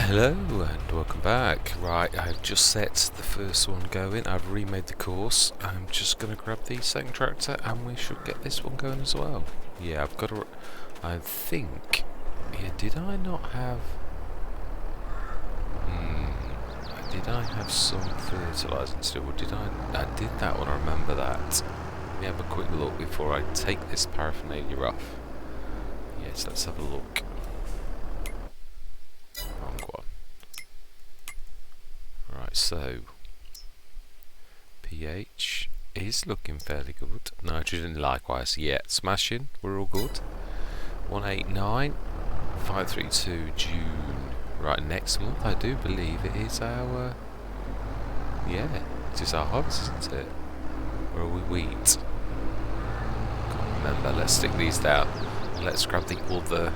Hello and welcome back. Right, I've just set the first one going. I've remade the course. I'm just going to grab the second tractor and we should get this one going as well. Yeah, I've got to... I think... Yeah, did I not have... Did I have some fertiliser still? Or did I... I did that one, I remember that. Let me have a quick look before I take this paraphernalia off. Yes, let's have a look. Wrong one. Right, so pH is looking fairly good. Nitrogen likewise, yeah, smashing, we're all good. 189, 532 June. Right, next month I do believe it is our, yeah, it is our harvest, isn't it? Or are we wheat? Can't remember, let's stick these down. Let's grab the other.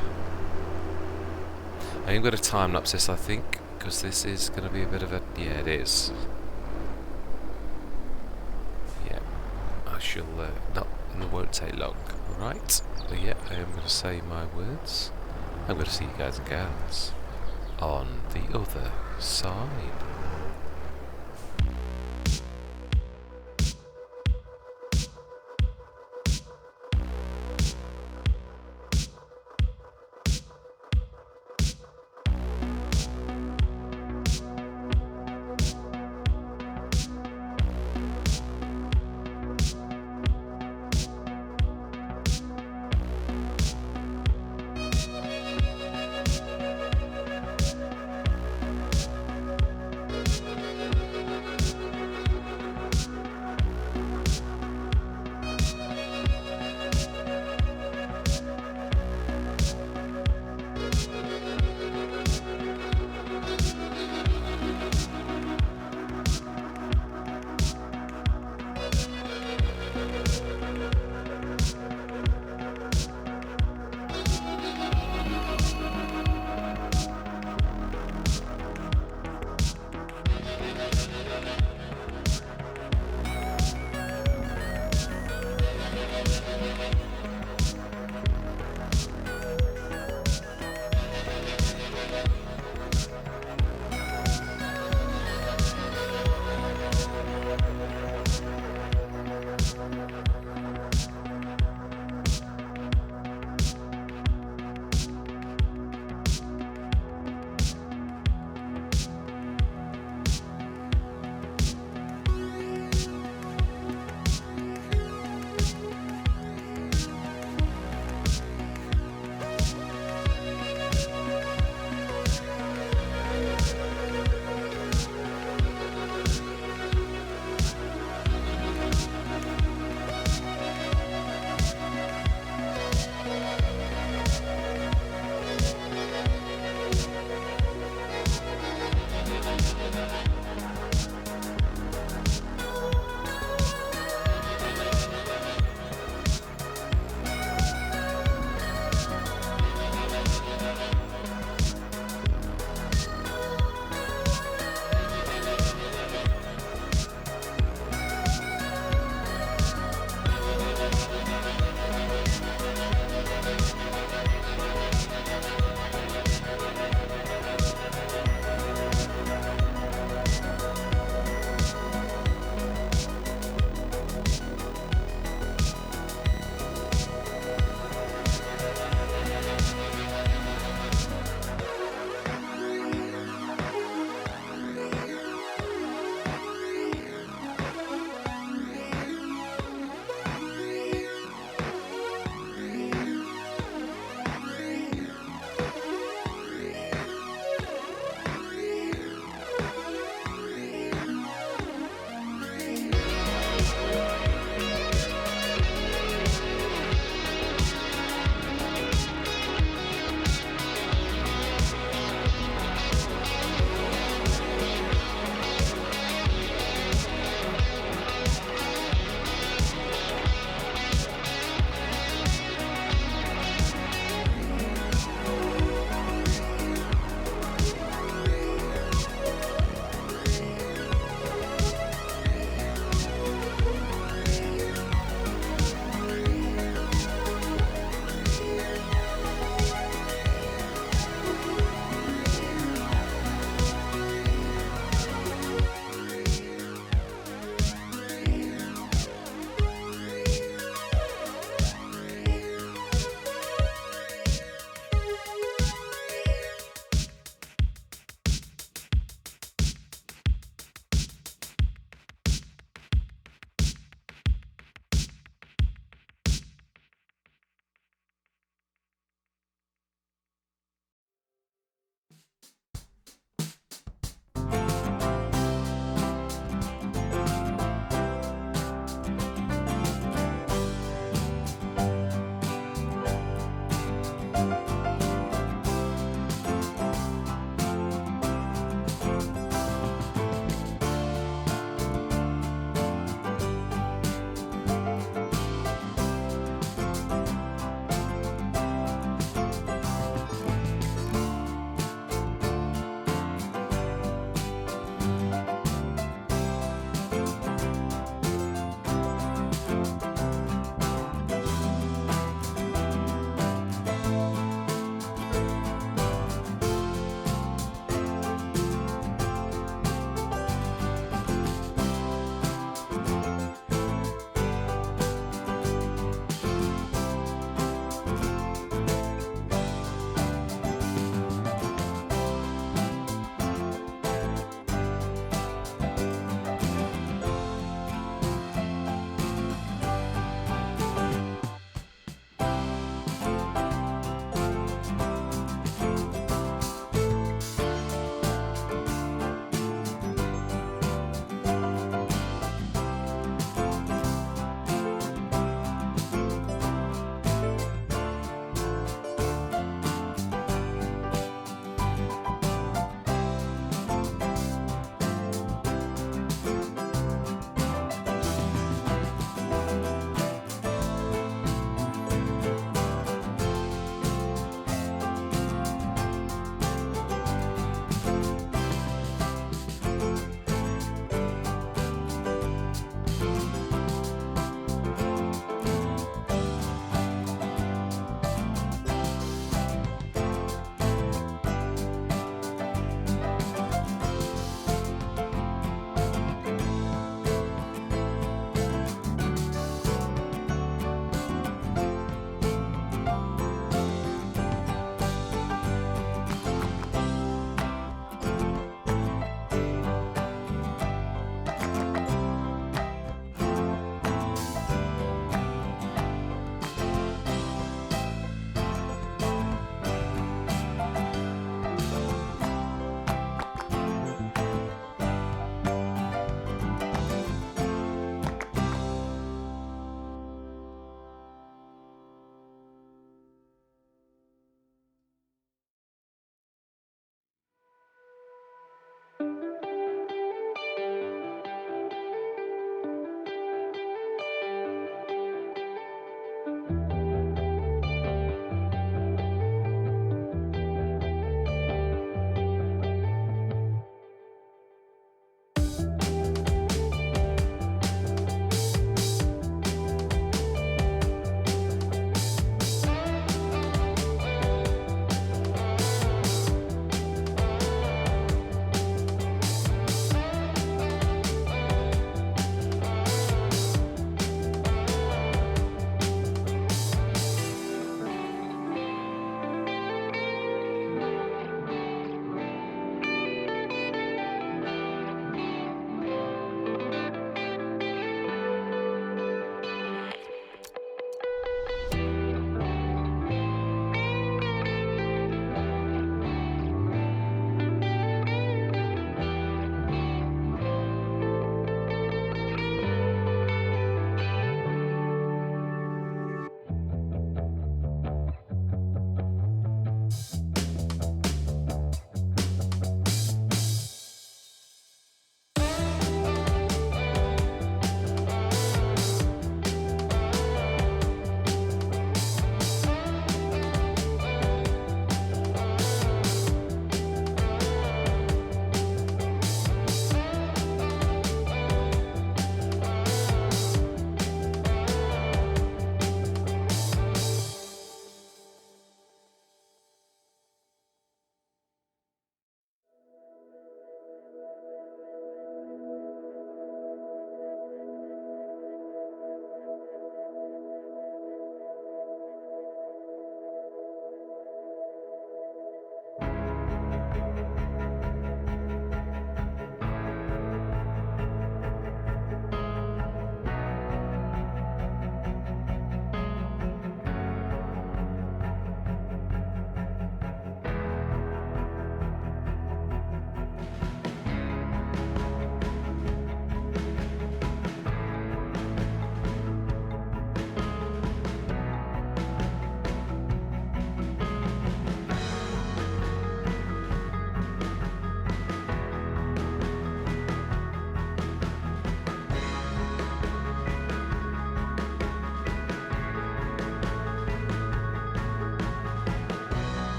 I'm going to time lapse this, I think, because this is going to be a bit of a... Yeah, it is. Yeah, I shall... it won't take long. Right, but yeah, I am going to say my words. I'm going to see you guys and gals on the other side.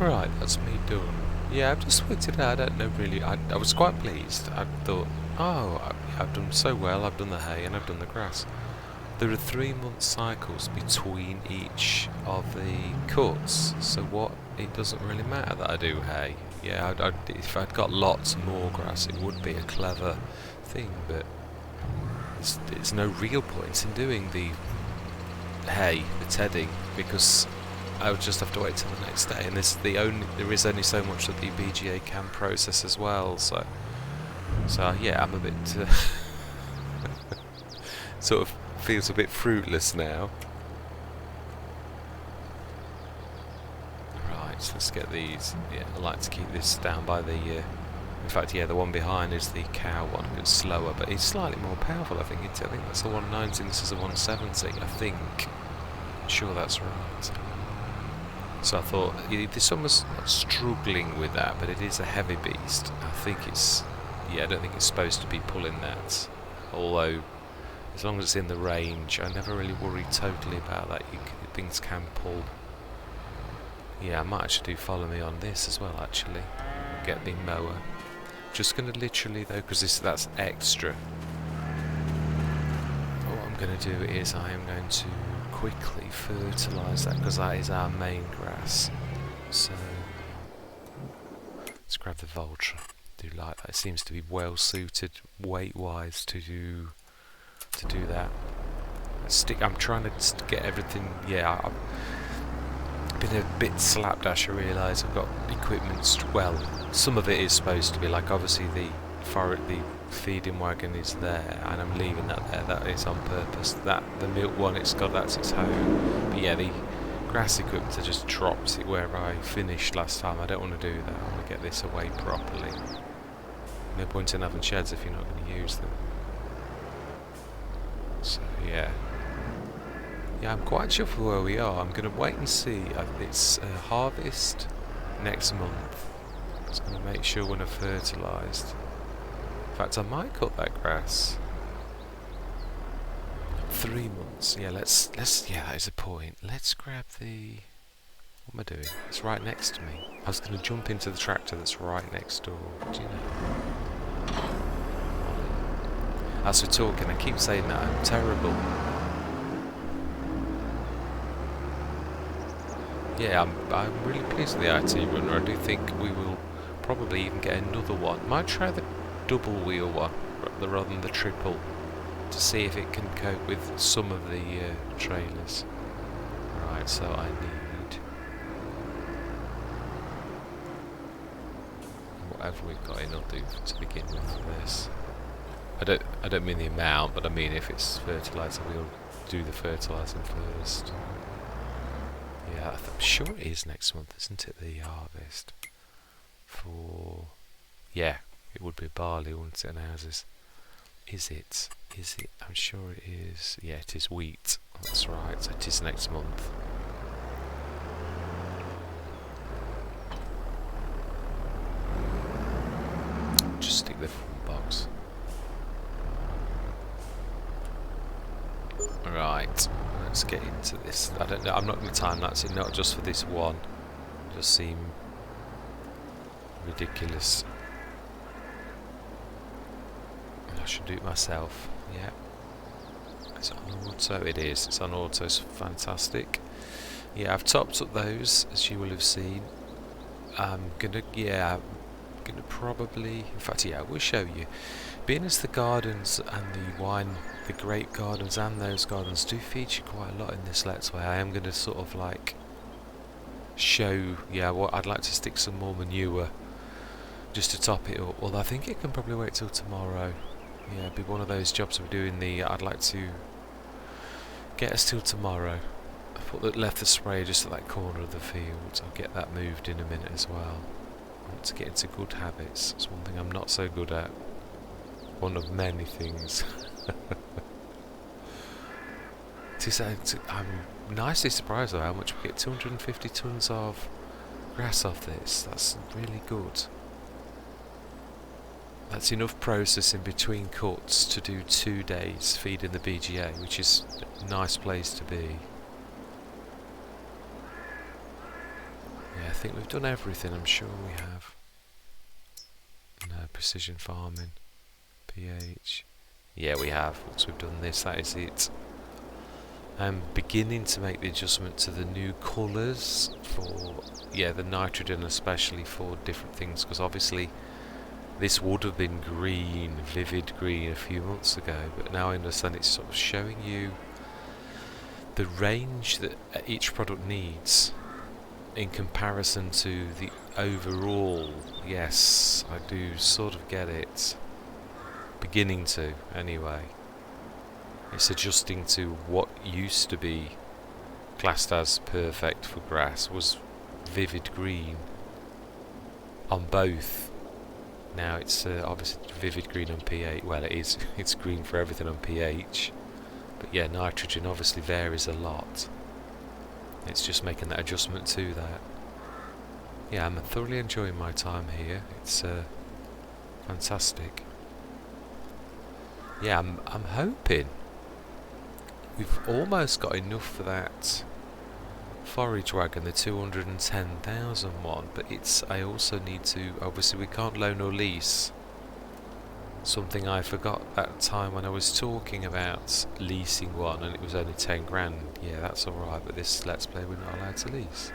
Right, that's me done. Yeah, I've just worked it out. I don't know really. I was quite pleased. I thought, oh, I've done so well. I've done the hay and I've done the grass. There are 3-month cycles between each of the cuts, so what? It doesn't really matter that I do hay. Yeah, if I'd got lots more grass, it would be a clever thing, but there's no real point in doing the hay, the tedding, because I would just have to wait till the next day, and there is only so much that the BGA can process as well. So yeah, I'm a bit sort of feels a bit fruitless now. Right, so let's get these. Yeah, I like to keep this down by the. In fact, yeah, the one behind is the cow one. It's slower, but it's slightly more powerful. I think I think that's a 190. And this is a 170. I think. I'm sure that's right. So I thought this one was struggling with that, but it is a heavy beast. I think it's. Yeah, I don't think it's supposed to be pulling that. Although, as long as it's in the range, I never really worry totally about that. Things can pull. Yeah, I might actually do follow me on this as well, actually. Get the mower. Just going to literally, though, because that's extra. What I'm going to do is I am going to quickly fertilise that, because that is our main grass. So, let's grab the Voltra. Do like that. It seems to be well suited weight-wise to do that. I'm trying to get everything. Yeah, I've been a bit slapdash. I realise I've got equipment. Well, some of it is supposed to be like obviously the feeding wagon is there, and I'm leaving that there. That is on purpose. The milk one, that's its home. But yeah, the grass equipment, I just dropped it where I finished last time. I don't want to do that. I want to get this away properly. No point in having sheds if you're not going to use them. So yeah, I'm quite sure for where we are. I'm going to wait and see. It's harvest next month. I'm just going to make sure when I've fertilised. In fact, I might cut that grass. 3 months. Yeah, let's. Yeah, that is a point. Let's grab the. What am I doing? It's right next to me. I was going to jump into the tractor that's right next door. Do you know? As we're talking, I keep saying that I'm terrible. Yeah, I'm really pleased with the IT runner. I do think we will probably even get another one. Might try the double wheel one rather than the triple, to see if it can cope with some of the trailers. Right, so I need whatever we've got in, I'll do to begin with for this. I don't mean the amount, but I mean if it's fertiliser, we'll do the fertilising first. Yeah, I'm sure it is next month, isn't it, the harvest? Yeah, it would be barley, wouldn't it, in houses? Is it? I'm sure it is. Yeah, it is wheat. That's right, so it is next month. Just stick the front box. Right, let's get into this. I don't know, I'm not going to time lapse it, not just for this one. It does seem ridiculous. I should do it myself. Yeah. It's on auto. It is. It's on auto. It's fantastic. Yeah, I've topped up those, as you will have seen. I'm gonna probably, in fact, yeah, I will show you. Being as the gardens and the grape gardens and those gardens do feature quite a lot in this Let's Way, I am going to sort of like show, what I'd like to stick some more manure just to top it up. Although I think it can probably wait till tomorrow. Yeah, it'd be one of those jobs we're doing. I'd like to get us till tomorrow. I left the spray just at that corner of the field. I'll get that moved in a minute as well. I want to get into good habits. It's one thing I'm not so good at. One of many things. I'm nicely surprised though how much we get. 250 tons of grass off this. That's really good. That's enough processing between cuts to do 2 days feeding the BGA, which is a nice place to be. Yeah, I think we've done everything, I'm sure we have. No, precision farming, pH. Yeah, we have. Once we've done this, that is it. I'm beginning to make the adjustment to the new colours for, yeah, the nitrogen especially for different things, because obviously this would have been green, vivid green a few months ago, but now I understand it's sort of showing you the range that each product needs in comparison to the overall. Yes, I do sort of get it. Beginning to, anyway. It's adjusting to what used to be classed as perfect for grass was vivid green on both. Now it's obviously vivid green on pH. Well, it is. It's green for everything on pH. But yeah, nitrogen obviously varies a lot. It's just making that adjustment to that. Yeah, I'm thoroughly enjoying my time here. It's fantastic. Yeah, I'm hoping we've almost got enough for that forage wagon, the 210,000 one, but I also need to, obviously we can't loan or lease. Something I forgot that time when I was talking about leasing one and it was only 10 grand. Yeah, that's alright, but this Let's Play we're not allowed to lease.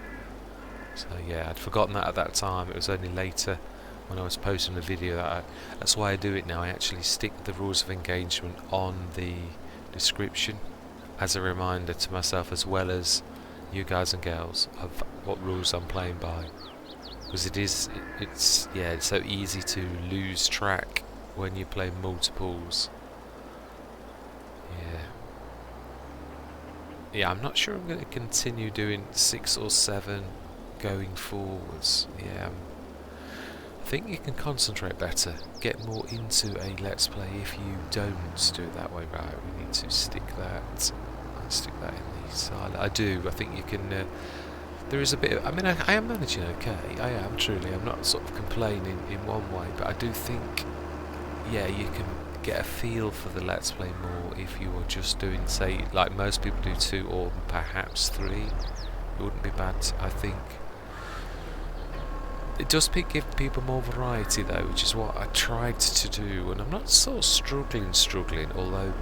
So yeah, I'd forgotten that at that time. It was only later when I was posting the video that's why I do it now. I actually stick the rules of engagement on the description as a reminder to myself as well as you guys and girls of what rules I'm playing by, because it's so easy to lose track when you play multiples. Yeah, I'm not sure I'm going to continue doing 6 or 7 going forwards. Yeah, I think you can concentrate better, get more into a Let's Play if you don't do it that way. Right, we need to stick that in the side. I think you can, there is a bit of, I mean, I am managing okay, I am truly, I'm not sort of complaining in one way, but I do think, yeah, you can get a feel for the Let's Play more if you are just doing, say, like most people do 2 or perhaps 3. It wouldn't be bad, I think. It does give people more variety though, which is what I tried to do, and I'm not sort of struggling, although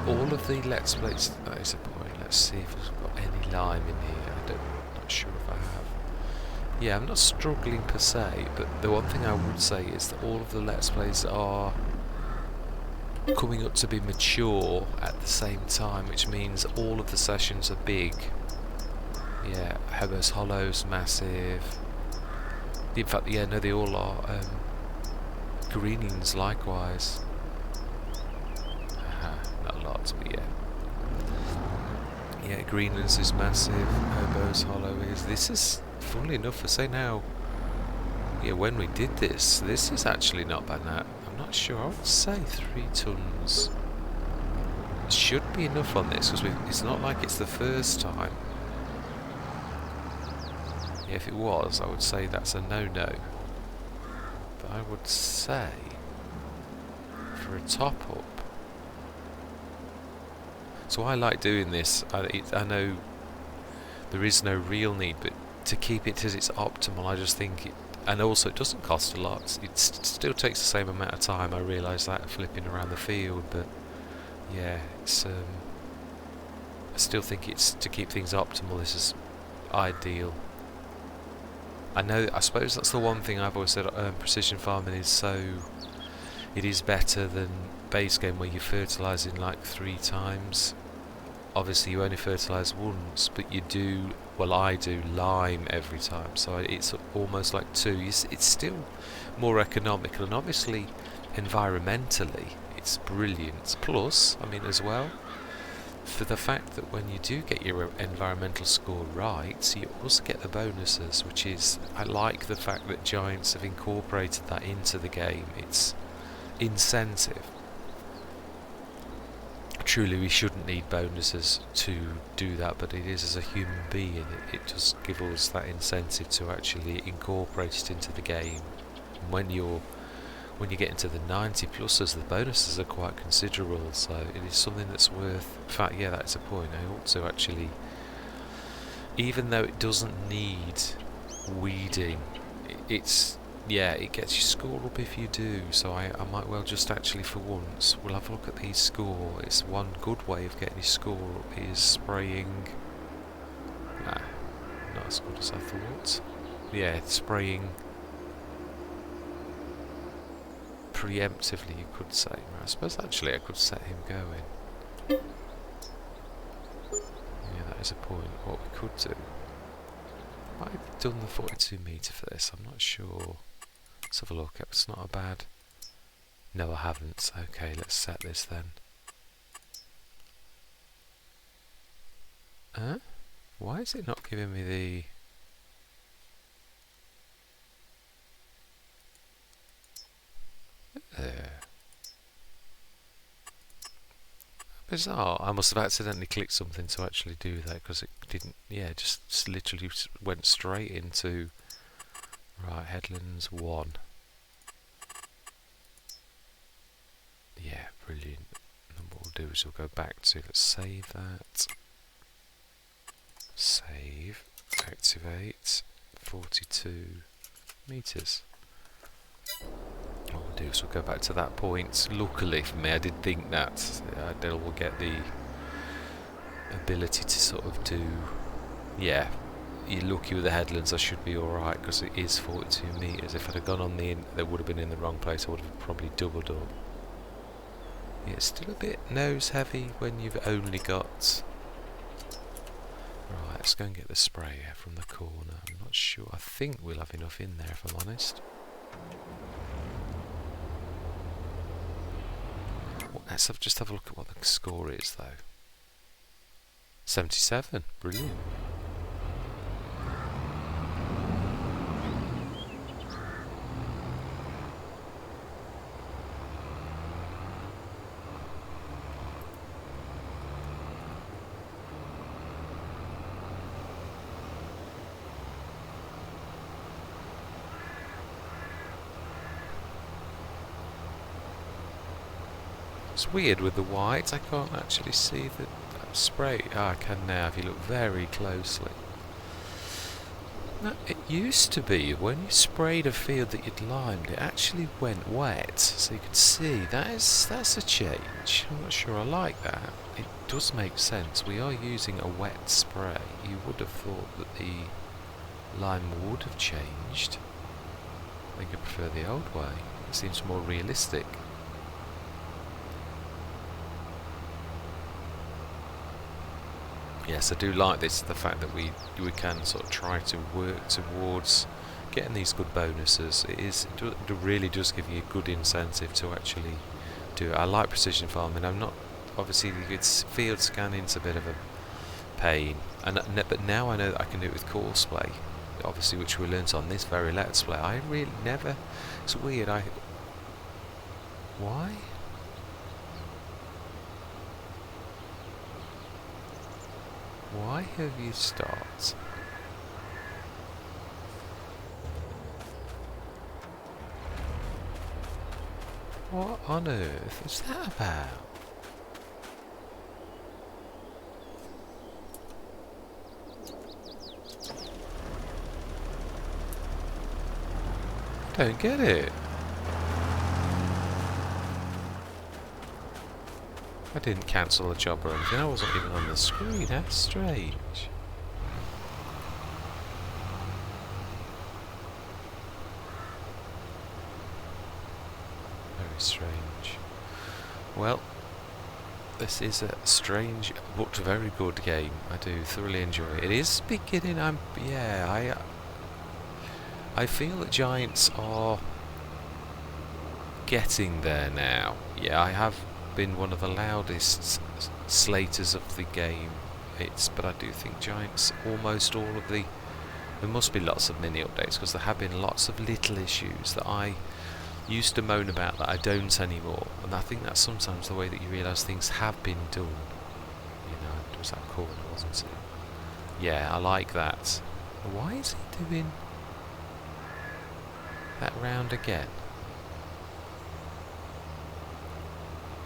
all of the Let's Plays, that is a point. Let's see if we've got any lime in here. I'm not sure if I have. Yeah, I'm not struggling per se, but the one thing I would say is that all of the Let's Plays are coming up to be mature at the same time, which means all of the sessions are big. Yeah, Hebers Hollow's massive. In fact, yeah, no, they all are. Greenings likewise. Not lots, but yeah. Yeah, Greenlands is massive. Hobo's Hollow is. This is, funnily enough, for say now. Yeah, when we did this is actually not bad now. I'm not sure. I would say 3 tons should be enough on this, because it's not like it's the first time. Yeah, if it was, I would say that's a no-no. But I would say for a top-up. So I like doing this. I know there is no real need, but to keep it as its optimal, I just think it, and also it doesn't cost a lot. It still takes the same amount of time. I realise that flipping around the field, but yeah, it's. I still think it's to keep things optimal. This is ideal. I suppose that's the one thing I've always said. Precision farming is so. It is better than base game where you're fertilising like 3 times. Obviously you only fertilise once, but you do, well I do, lime every time, so it's almost like 2. It's still more economical, and obviously environmentally it's brilliant. Plus, I mean as well, for the fact that when you do get your environmental score right, you also get the bonuses, which is, I like the fact that Giants have incorporated that into the game. It's incentive. Truly we shouldn't need bonuses to do that, but it is, as a human being, it does give us that incentive to actually incorporate it into the game. And when you get into the 90 pluses, the bonuses are quite considerable, so it is something that's worth. In fact, yeah, that's a point. I ought to actually even though it doesn't need weeding, yeah, it gets your score up if you do. So I might well just actually for once, we'll have a look at these score. It's one good way of getting your score up is spraying. Nah, not as good as I thought. Yeah, spraying preemptively, you could say. I suppose actually I could set him going. Yeah, that is a point. What we could do, might have done the 42 metre for this, I'm not sure. Let's have a look. It's not a bad. No, I haven't. Okay, let's set this then. Huh? Why is it not giving me the... Bizarre. I must have accidentally clicked something to actually do that because it didn't. Yeah, just literally went straight into. Right, Headlands 1. Yeah, brilliant. And what we'll do is we'll go back to. Let's save that. Save. Activate. 42 meters. What we'll do is we'll go back to that point. Luckily for me, I did think that Dell will get the ability to sort of do. Yeah, you're lucky with the headlands. I should be alright because it is 42 meters. If I'd have gone on they would have been in the wrong place. I would have probably doubled up. Yeah, it's still a bit nose heavy when you've only got. Right, let's go and get the sprayer from the corner. I'm not sure. I think we'll have enough in there if I'm honest. Let's just have a look at what the score is though. 77, brilliant. It's weird with the white, I can't actually see the spray. I can now if you look very closely. No, it used to be when you sprayed a field that you'd limed, it actually went wet, so you could see that's a change. I'm not sure I like that. It does make sense. We are using a wet spray. You would have thought that the lime would have changed. I think I prefer the old way. It seems more realistic. Yes, I do like this, the fact that we can sort of try to work towards getting these good bonuses. It really does give you a good incentive to actually do it. I like precision farming. I'm not, obviously field scanning's a bit of a pain, but now I know that I can do it with course play, obviously, which we learnt on this very Let's Play. I really never, it's weird, why? Why have you stopped? What on earth is that about? I don't get it. I didn't cancel a job or anything, I wasn't even on the screen. How strange. Very strange. Well, this is a strange but very good game. I do thoroughly enjoy it. It is beginning, I feel that Giants are getting there now. Yeah, I have been one of the loudest slaters of the game, but I do think Giants, almost all of there must be lots of mini updates, because there have been lots of little issues that I used to moan about that I don't anymore, and I think that's sometimes the way that you realise things have been done. You know, it was that corner, wasn't it? Yeah, I like that. Why is he doing that round again?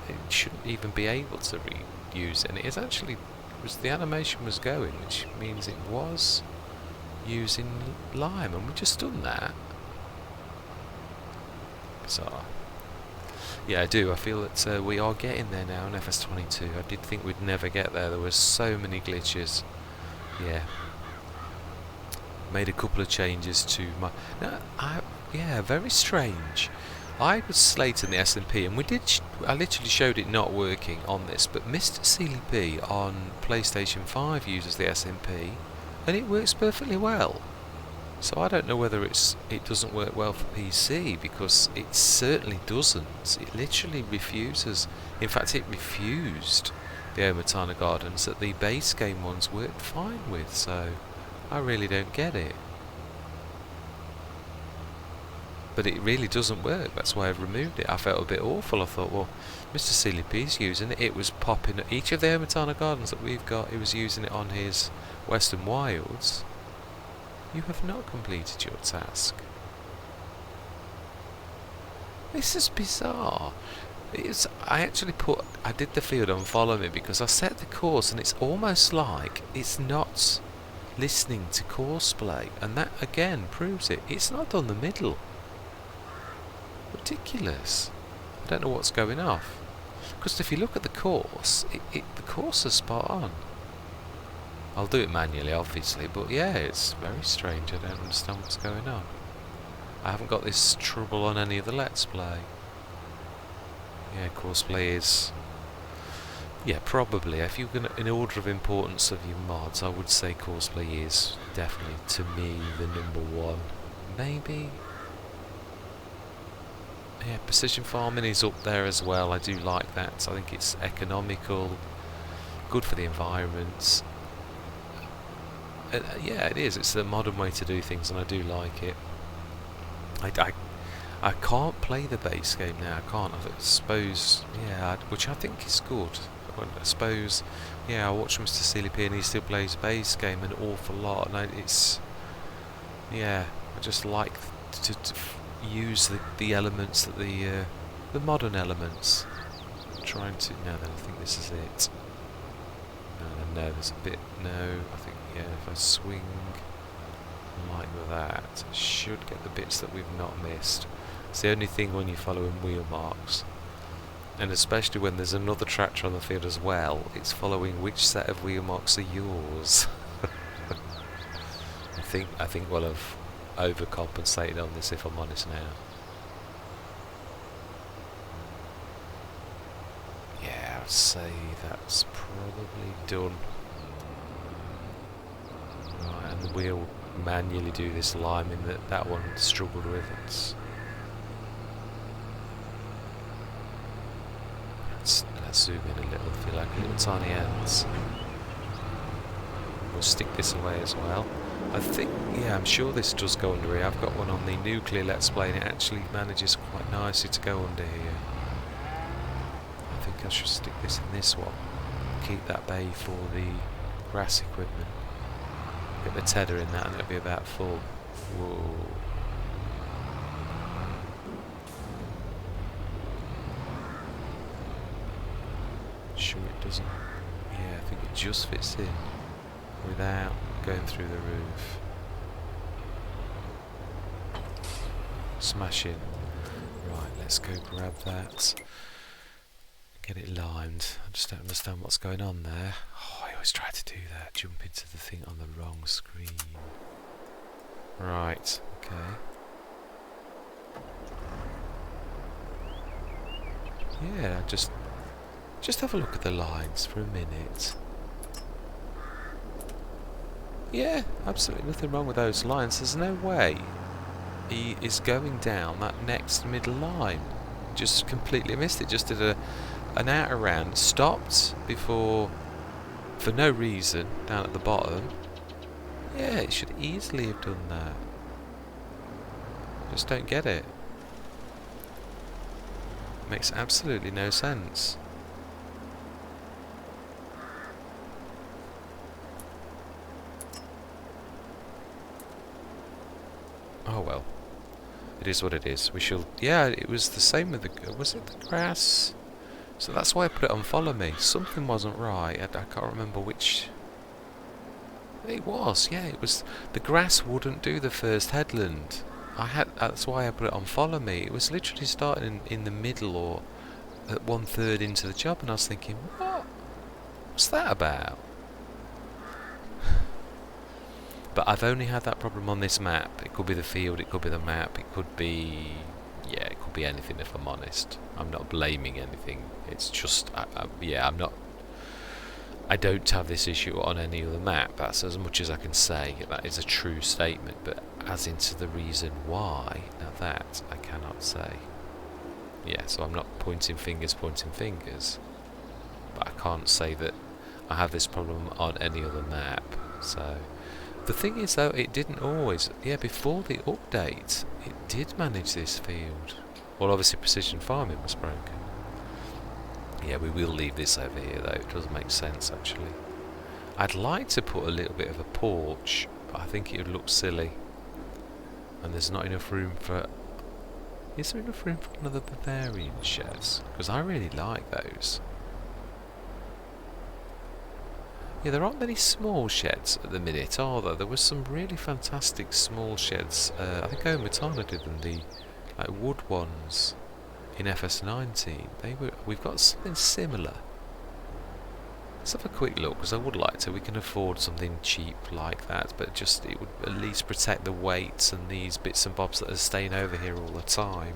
It shouldn't even be able to reuse it, and it is actually the animation was going, which means it was using lime, and we've just done that. Bizarre. Yeah, I do. I feel that we are getting there now in FS22. I did think we'd never get there. There were so many glitches. Yeah. Made a couple of changes to my... No, yeah, very strange. I was slating the SMP, and I literally showed it not working on this, but Mr. Sealy P on PlayStation 5 uses the SMP, and it works perfectly well. So I don't know whether it doesn't work well for PC, because it certainly doesn't. It literally refuses. In fact, it refused the Omatana Gardens that the base game ones worked fine with, so I really don't get it. But it really doesn't work. That's why I've removed it. I felt a bit awful. I thought, well, Mr. Sealy P's using it. It was popping at each of the Omatana Gardens that we've got. He was using it on his Western Wilds. You have not completed your task. This is bizarre. I did the field on follow me because I set the course, and it's almost like it's not listening to courseplay, and that again proves it. It's not done the middle. Ridiculous. I don't know what's going off. Because if you look at the course, the course is spot on. I'll do it manually, obviously, but yeah, it's very strange. I don't understand what's going on. I haven't got this trouble on any of the Let's Play. Yeah, courseplay is... Yeah, probably. If you're going to, in order of importance of your mods, I would say courseplay is definitely, to me, the #1. Maybe... Yeah, precision farming is up there as well. I do like that. I think it's economical, good for the environment. Yeah, it is. It's the modern way to do things, and I do like it. I can't play the base game now. I can't. I suppose, yeah, which I think is good. I suppose, yeah, I watch Mr. Sealy P and he still plays base game an awful lot, and it's, yeah, I just like to use the elements that the modern elements. I'm trying to. No, then I think this is it. No, there's a bit. No, I think, yeah, if I swing like that, I should get the bits that we've not missed. It's the only thing when you're following wheel marks, and especially when there's another tractor on the field as well, it's following which set of wheel marks are yours. I think we'll have overcompensated on this, if I'm honest now. Yeah, I'd say that's probably done. Right, and we'll manually do this liming that one struggled with. Let's zoom in a little, feel like little tiny ants. We'll stick this away as well. I think, yeah, I'm sure this does go under here. I've got one on the nuclear Let's Play, and it actually manages quite nicely to go under here. I think I should stick this in this one. Keep that bay for the grass equipment. Get the tether in that, and it'll be about full. Whoa. Sure it doesn't. Yeah, I think it just fits in without going through the roof. Smash in. Right, let's go grab that. Get it limed. I just don't understand what's going on there. Oh, I always try to do that. Jump into the thing on the wrong screen. Right, okay. Yeah, just have a look at the lines for a minute. Yeah, absolutely nothing wrong with those lines. There's no way he is going down that next middle line. Just completely missed it. Just did an outer round, stopped before, for no reason, down at the bottom. Yeah, it should easily have done that. Just don't get it. Makes absolutely no sense. Oh well, it is what it is. We shall. Yeah, it was the same with the. Was it the grass? So that's why I put it on follow me. Something wasn't right. I can't remember which. It was, yeah. It was the grass wouldn't do the first headland. That's why I put it on follow me. It was literally starting in the middle or at 1/3 into the job, and I was thinking, what's that about? But I've only had that problem on this map. It could be the field, it could be the map, it could be... yeah, it could be anything if I'm honest. I'm not blaming anything. It's just, I'm not... I don't have this issue on any other map. That's as much as I can say. That is a true statement. But as into the reason why, now that I cannot say. Yeah, so I'm not pointing fingers. But I can't say that I have this problem on any other map. So... the thing is though, it didn't always, before the update, it did manage this field. Well, obviously precision farming was broken. Yeah, we will leave this over here though, it does make sense actually. I'd like to put a little bit of a porch, but I think it would look silly. And there's not enough room for... is there enough room for one of the Bavarian sheds? Because I really like those. Yeah, there aren't many small sheds at the minute, are there? There were some really fantastic small sheds. I think Omatana did them, the wood ones in FS19. We've got something similar. Let's have a quick look, because I would like to. We can afford something cheap like that, but just it would at least protect the weights and these bits and bobs that are staying over here all the time.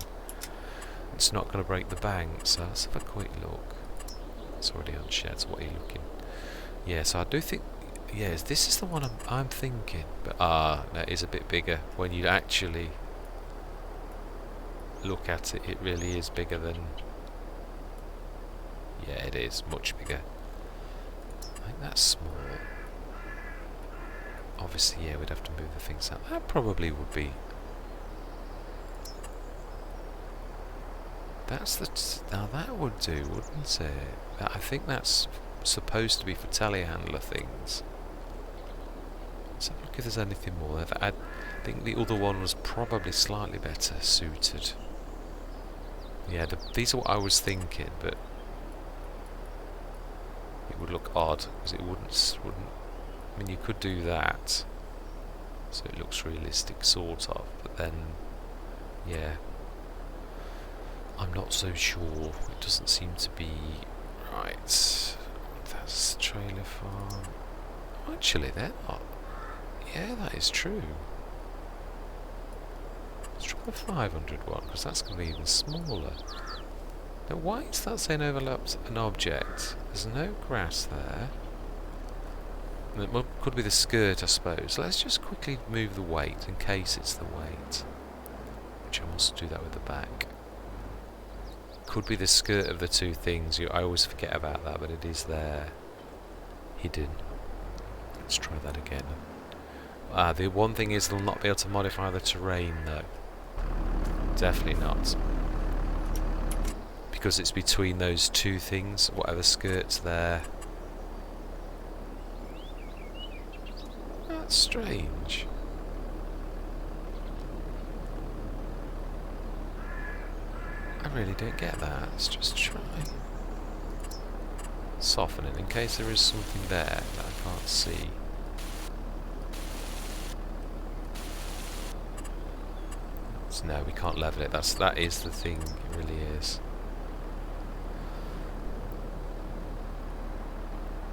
It's not going to break the bank, so let's have a quick look. It's already on sheds. What are you looking? Yeah, so I do think, yes, this is the one I'm thinking, but that is a bit bigger. When you actually look at it, it really is bigger than, yeah, it is much bigger. I think that's small. Obviously, yeah, we'd have to move the things out. That probably would be, now that would do, wouldn't it? I think that's supposed to be for telehandler things. Let's have a look if there's anything more. I think the other one was probably slightly better suited. Yeah, these are what I was thinking, but it would look odd because it wouldn't. I mean, you could do that, so it looks realistic, sort of. But then, yeah, I'm not so sure. It doesn't seem to be right. That's trailer farm. Actually, they're not. Yeah, that is true. Let's try the 500 one, because that's going to be even smaller. Now, why is that saying overlaps an object? There's no grass there. And it could be the skirt, I suppose. Let's just quickly move the weight, in case it's the weight. Which I must do that with the back. Could be the skirt of the two things. I always forget about that, but it is there, hidden. Let's try that again. The one thing is they'll not be able to modify the terrain, though. Definitely not, because it's between those two things. Whatever skirt's there. That's strange. I really don't get that. Let's just try soften it in case there is something there that I can't see. So no, we can't level it. That is the thing. It really is.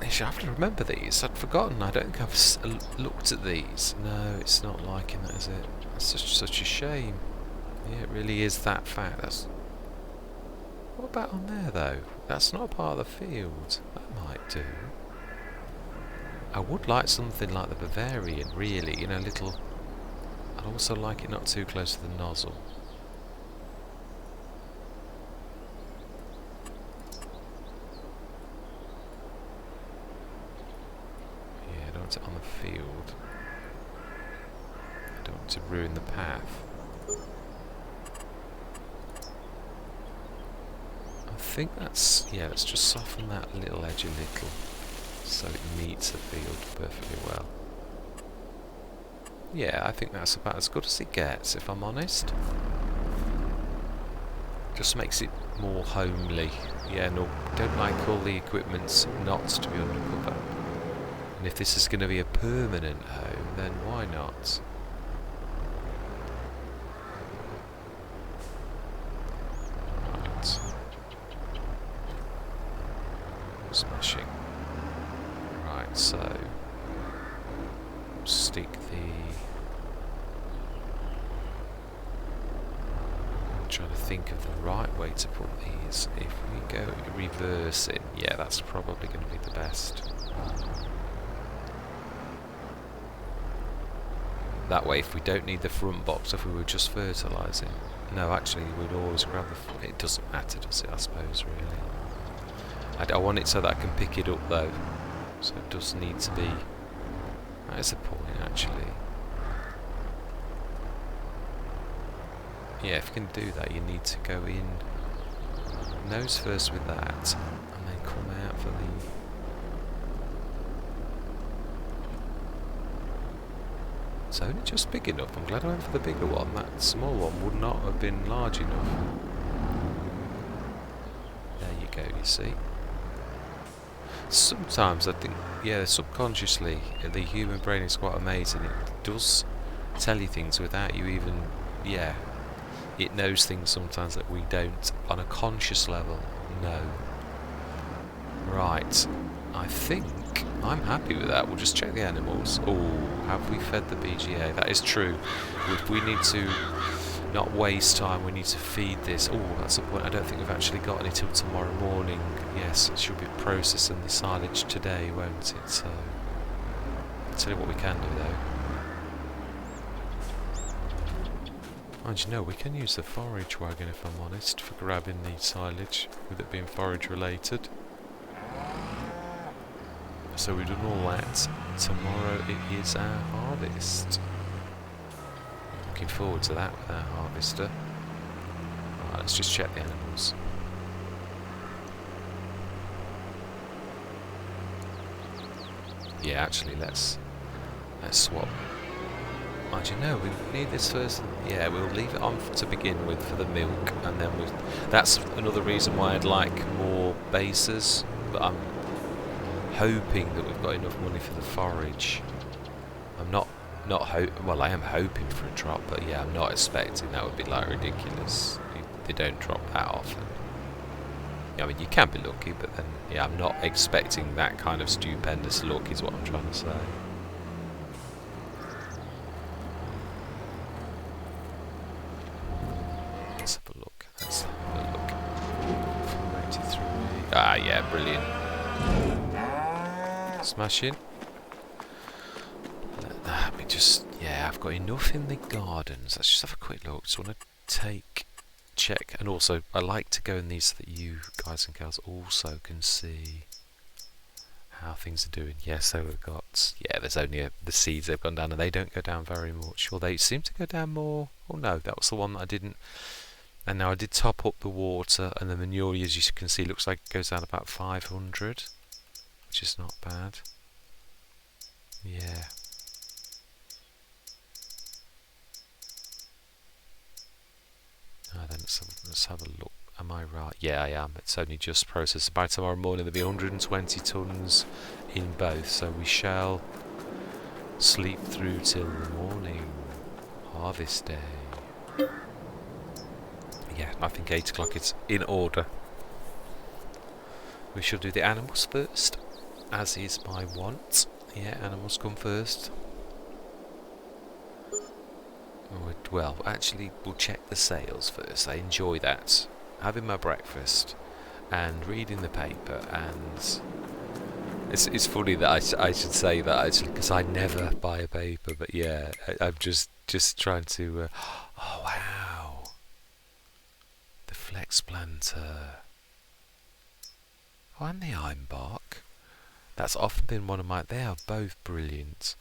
I have to remember these. I'd forgotten. I don't think I've looked at these. No, it's not liking that, is it? That's just such a shame. Yeah, it really is that fact. What about on there though? That's not part of the field. That might do. I would like something like the Bavarian, really, you know, little... I'd also like it not too close to the nozzle. Yeah, I don't want it on the field. I don't want to ruin the path. I think that's... yeah, let's just soften that little edge a little so it meets the field perfectly well. Yeah, I think that's about as good as it gets, if I'm honest. Just makes it more homely. yeah, no, don't like all the equipment's not to be undercover. And if this is going to be a permanent home, then why not? Right. Smashing. Right, so stick the... I'm trying to think of the right way to put these. If we go reversing, yeah, that's probably going to be the best. That way, if we don't need the front box, if we were just fertilising. No, actually, we'd always grab the... It doesn't matter, does it, I suppose, really. I want it so that I can pick it up, though. So it does need to be... That is a point, actually. Yeah, if you can do that, you need to go in nose first with that, and then come out for the... It's only just big enough. I'm glad I went for the bigger one. That small one would not have been large enough. There you go, you see. Sometimes I think, yeah, subconsciously, the human brain is quite amazing. It does tell you things without you even, yeah, it knows things sometimes that we don't, on a conscious level, know. Right, I think I'm happy with that. We'll just check the animals. Oh, have we fed the BGA? That is true. We need to not waste time. We need to feed this. Oh, that's a point. I don't think we've actually got any till tomorrow morning. Yes, it should be processing the silage today, won't it? So, I'll tell you what we can do though. And you know, we can use the forage wagon, if I'm honest, for grabbing the silage, with it being forage related. So we've done all that. Tomorrow it is our harvest. Looking forward to that with our harvester. Right, let's just check the animals. Yeah, actually, let's swap. Oh, do you know, we need this first. Yeah, we'll leave it on to begin with for the milk, and then that's another reason why I'd like more bases. But I'm hoping that we've got enough money for the forage. I'm not well, I am hoping for a drop, but yeah, I'm not expecting. That would be like ridiculous. They don't drop that often. I mean, you can be lucky, but then yeah, I'm not expecting that kind of stupendous luck, is what I'm trying to say. Let's have a look. Let's have a look. 483. Ah, yeah, brilliant. Smashing. Let me just, yeah, I've got enough in the gardens. Let's just have a quick look. Just want to check, and also I like to go in these so that you guys and girls also can see how things are doing. Yeah, so we've got, yeah, there's only the seeds they've gone down, and they don't go down very much. Well, they seem to go down more. Oh no, that was the one that I didn't. And now I did top up the water, and the manure, as you can see, looks like it goes down about 500, which is not bad. Yeah. Then let's have a look. Am I right? Yeah, I am. It's only just processed. By tomorrow morning there'll be 120 tonnes in both, so we shall sleep through till the morning. Harvest day. Yeah, I think 8 o'clock is in order. We shall do the animals first, as is my want. Yeah, animals come first. Well, actually, we'll check the sales first. I enjoy that. Having my breakfast and reading the paper, and it's funny that I should say that actually, because I never buy a paper. But yeah, I'm just trying to. Oh wow, the flex planter. Oh, and the ironbark. That's often been one of my. They are both brilliant.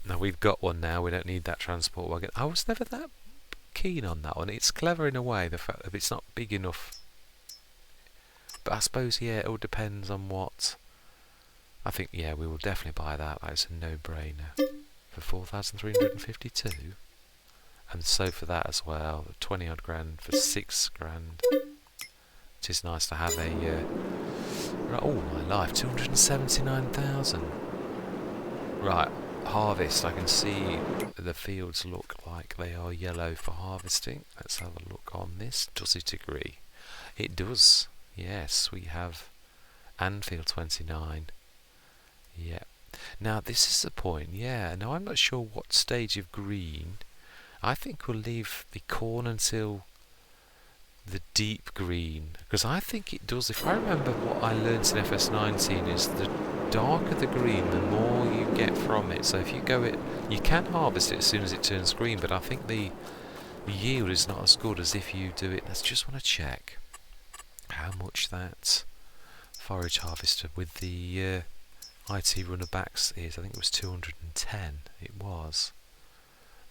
Now we've got one now, we don't need that transport wagon. I was never that keen on that one. It's clever in a way, the fact that it's not big enough. But I suppose, yeah, it all depends on what. I think, yeah, we will definitely buy that. That's a no-brainer. For 4,352. And so for that as well, 20 odd grand for 6 grand. It is nice to have a... right, oh my life, 279,000. Right, harvest. I can see the fields look like they are yellow for harvesting. Let's have a look on this. Does it agree? It does. Yes, we have Anfield 29. Yeah. Now this is the point. Yeah. Now I'm not sure what stage of green. I think we'll leave the corn until the deep green, because I think it does. If I remember what I learned in FS19 is the darker the green, the more you get from it. So if you go it, you can harvest it as soon as it turns green, but I think the yield is not as good as if you do it. Let's just want to check how much that forage harvester with the IT runner backs is. I think it was 210. It was.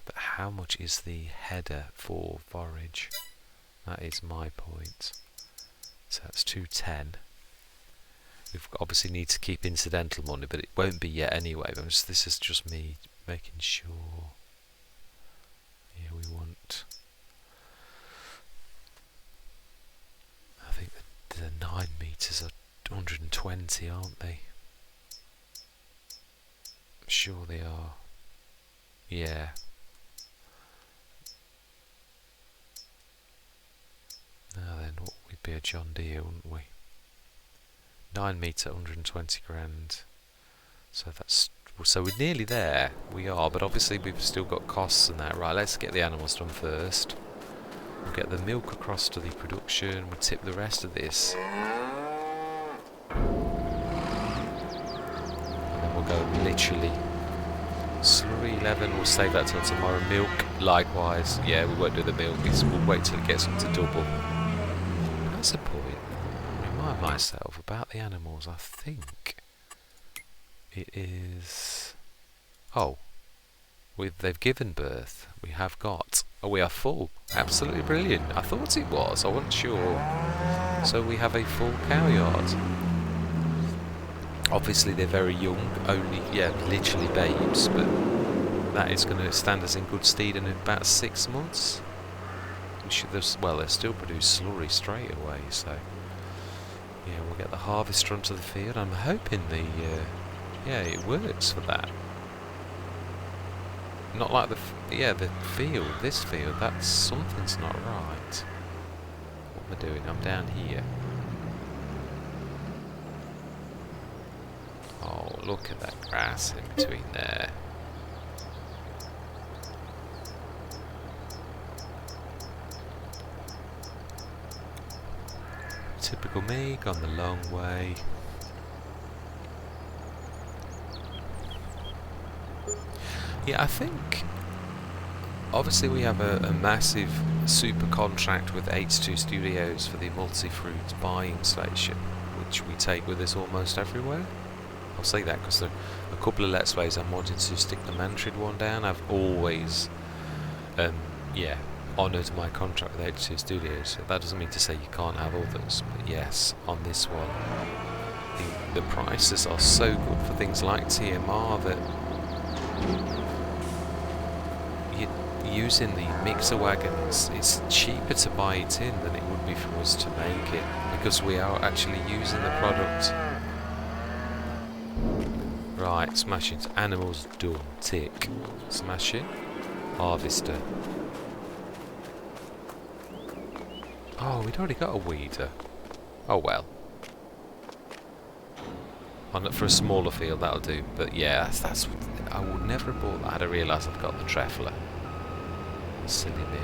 But how much is the header for forage? That is my point. So that's 210. We obviously need to keep incidental money, but it won't be yet anyway. But this is just me making sure. Yeah, we want... I think the 9 meters are 120, aren't they? I'm sure they are. Yeah. Now then, what would be a John Deere, wouldn't we? 9 metre, 120 grand. So that's... So we're nearly there. We are, but obviously we've still got costs and that. Right, let's get the animals done first. We'll get the milk across to the production. We'll tip the rest of this. And then we'll go literally... Slurry 11, we'll save that till tomorrow. Milk, likewise. Yeah, we won't do the milk. We'll wait till it gets up to double. That's a point. Remind myself about the animals. I think it is... Oh, they've given birth. We have got... Oh, we are full. Absolutely brilliant. I thought it was. I wasn't sure. So we have a full cow yard. Obviously they're very young. Only, yeah, literally babes. But that is going to stand us in good stead in about 6 months. Well, they'll still produce slurry straight away, so yeah, we'll get the harvester onto the field. I'm hoping yeah, it works for that. Not like the field, this field, that's something's not right. What am I doing? I'm down here. Oh, look at that grass in between there. Typical me, gone the long way. Yeah, I think obviously we have a massive super contract with H2 Studios for the multi-fruit buying station, which we take with us almost everywhere. I'll say that because there are a couple of Let's Plays I'm wanting to stick the Mantrid one down. I've always yeah, honoured my contract with H2 Studios. So that doesn't mean to say you can't have others, but yes, on this one the prices are so good for things like TMR that you're using the mixer wagons, it's cheaper to buy it in than it would be for us to make it, because we are actually using the product. Right, smashing. Animals done. Tick. Smashing. Harvester. Oh, we'd already got a weeder. Oh well. For a smaller field, that'll do. But yeah, that's I would never have bought that. I realised I've got the Treffler. Silly me.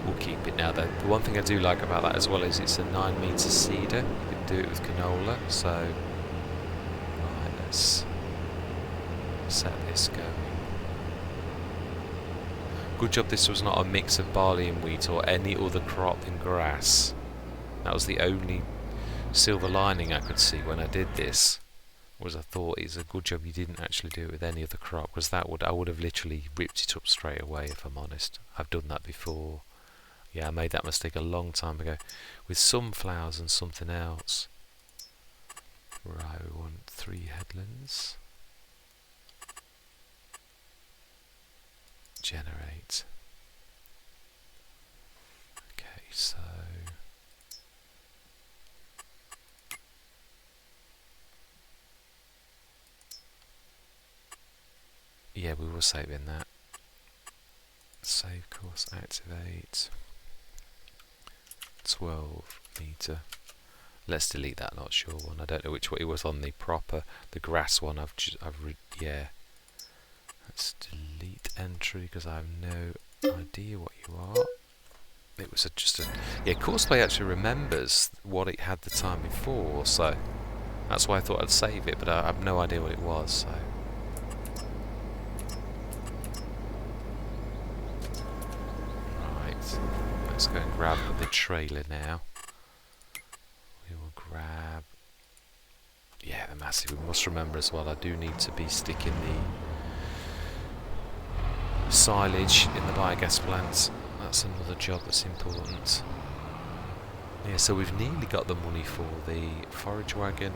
We'll keep it now though. The one thing I do like about that as well is it's a 9 metre seeder. You can do it with canola, so right, let's set this going. Good job this was not a mix of barley and wheat or any other crop in grass. That was the only silver lining I could see when I did this. Was I thought it's a good job you didn't actually do it with any other crop, because I would have literally ripped it up straight away if I'm honest. I've done that before. Yeah, I made that mistake a long time ago with sunflowers and something else. Right, we want 3 headlands. generate. Okay, so yeah, we will save in that. Save course, activate. 12 meter. Let's delete that not sure one. I don't know which one it was on the proper, the grass one. Yeah. Let's delete entry because I have no idea what you are. It was yeah, Courseplay actually remembers what it had the time before, so that's why I thought I'd save it, but I have no idea what it was, so. Right, let's go and grab the trailer now. We will grab, yeah, the massive. We must remember as well, I do need to be sticking the silage in the biogas plants. That's another job that's important. Yeah, so we've nearly got the money for the forage wagon.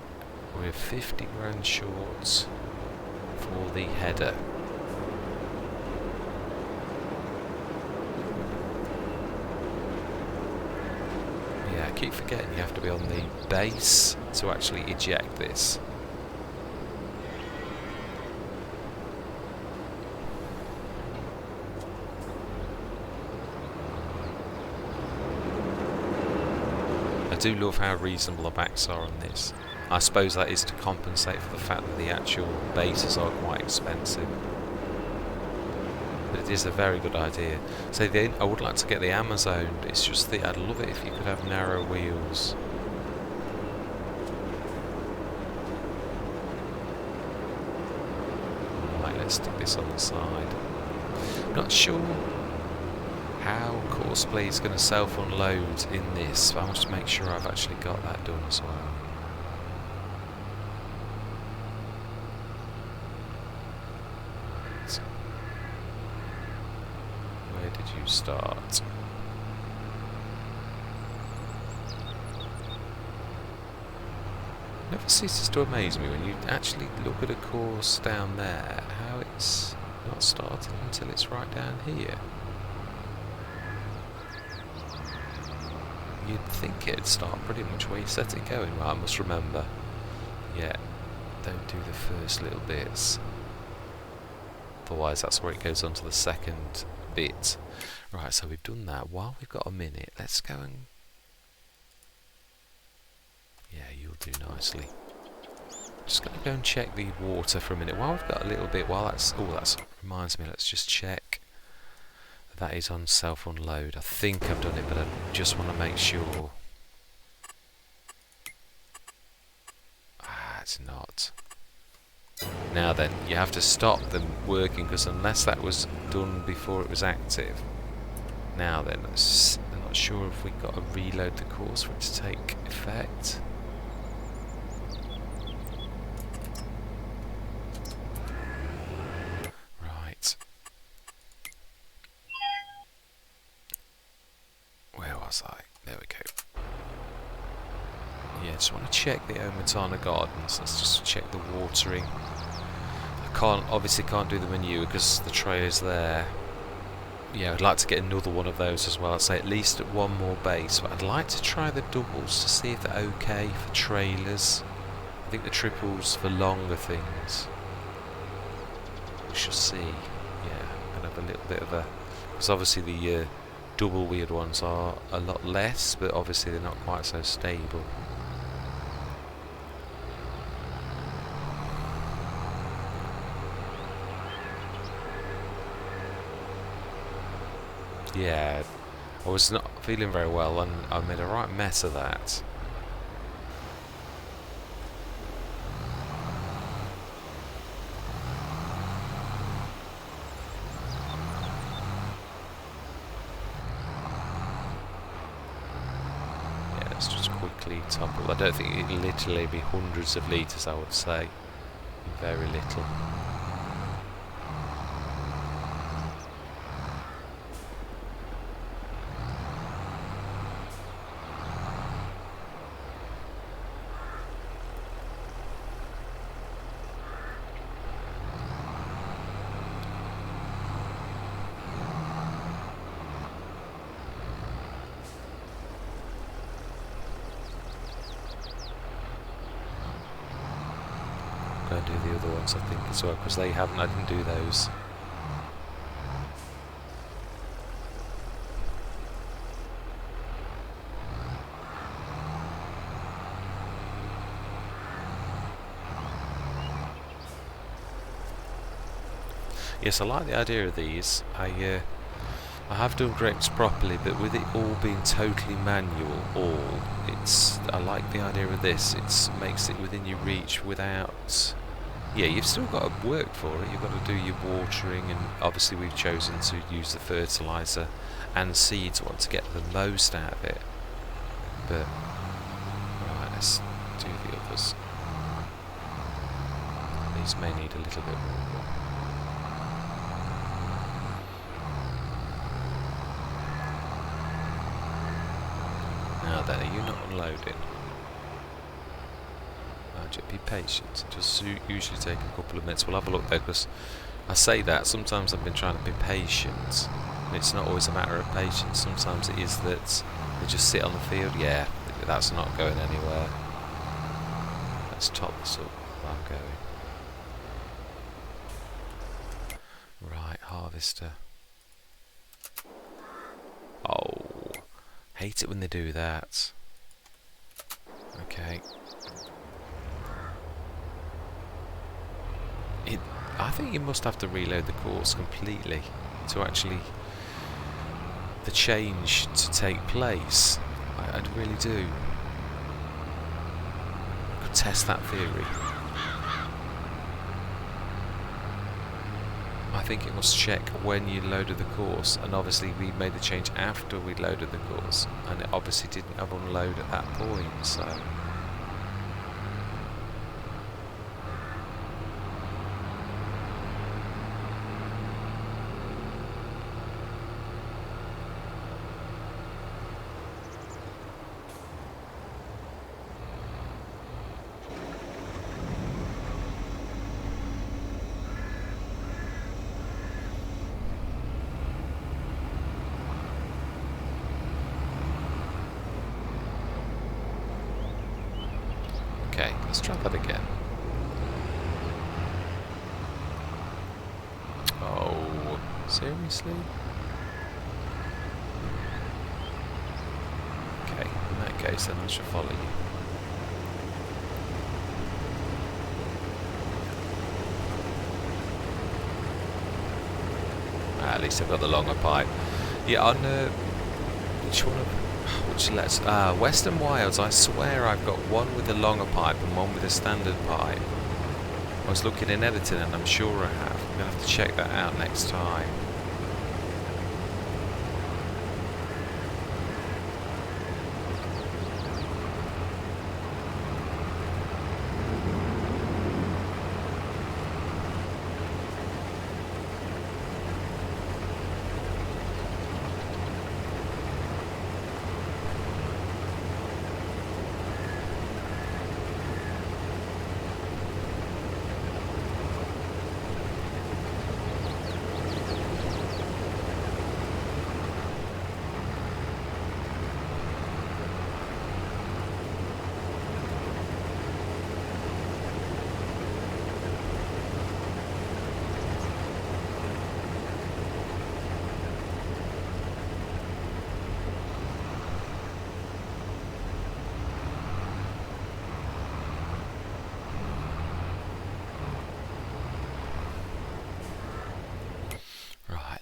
We're 50 grand short for the header. Yeah, I keep forgetting you have to be on the base to actually eject this. I do love how reasonable the backs are on this. I suppose that is to compensate for the fact that the actual bases are quite expensive. But it is a very good idea. So I would like to get the Amazon. It's just that I'd love it if you could have narrow wheels. Right, let's stick this on the side. Not sure how Courseplay is going to self-unload in this, but I must make sure I've actually got that done as well. So, where did you start? Never ceases to amaze me when you actually look at a course down there, how it's not started until it's right down here. You'd think it'd start pretty much where you set it going. Right, I must remember. Yeah, don't do the first little bits. Otherwise that's where it goes on to the second bit. Right, so we've done that. While we've got a minute, let's go and... yeah, you'll do nicely. Just going to go and check the water for a minute. While we've got a little bit, while that's... oh, that reminds me, let's just check. That is on self-unload. I think I've done it, but I just want to make sure. Ah, it's not. Now then, you have to stop them working, because unless that was done before it was active. Now then, I'm not sure if we've got to reload the course for it to take effect. Right. Where was I? There we go. Yeah, just want to check the Omatana Gardens. Let's just check the watering. I obviously can't do the manure because the trailer's there. Yeah, I'd like to get another one of those as well. I'd say at least one more base, but I'd like to try the doubles to see if they're okay for trailers. I think the triples for longer things. We shall see. Yeah, kind of a little bit of a... because obviously the double wheeled ones are a lot less, but obviously they're not quite so stable. Yeah, I was not feeling very well and I made a right mess of that. Yeah, let's just quickly top up. I don't think it'll literally be hundreds of litres, I would say. Very little. and do the other ones, I think, as well, because they haven't. I didn't do those. Yes, I like the idea of these. I have done grapes properly, but with it all being totally manual, I like the idea of this. It makes it within your reach without. Yeah, you've still got to work for it. You've got to do your watering, and obviously we've chosen to use the fertiliser and seeds. Want to get the most out of it. But right, let's do the others. These may need a little bit more. Now then, are you not unloading? Be patient. It does usually take a couple of minutes. We'll have a look there, because I say that sometimes I've been trying to be patient. It's not always a matter of patience. Sometimes it is that they just sit on the field. Yeah, that's not going anywhere. Let's top this up while I'm going. Right, harvester. Oh, hate it when they do that. Okay. I think you must have to reload the course completely to actually the change to take place. I really do. I could test that theory. I think it must check when you loaded the course, and obviously we made the change after we loaded the course, and it obviously didn't have unload at that point, so. Okay, let's try that again. Oh, seriously? Okay, in that case then I shall follow you. At least I've got the longer pipe. Yeah, on which one of Western Wilds, I swear I've got one with a longer pipe and one with a standard pipe. I was looking in editing and I'm sure I have. I'm going to have to check that out next time.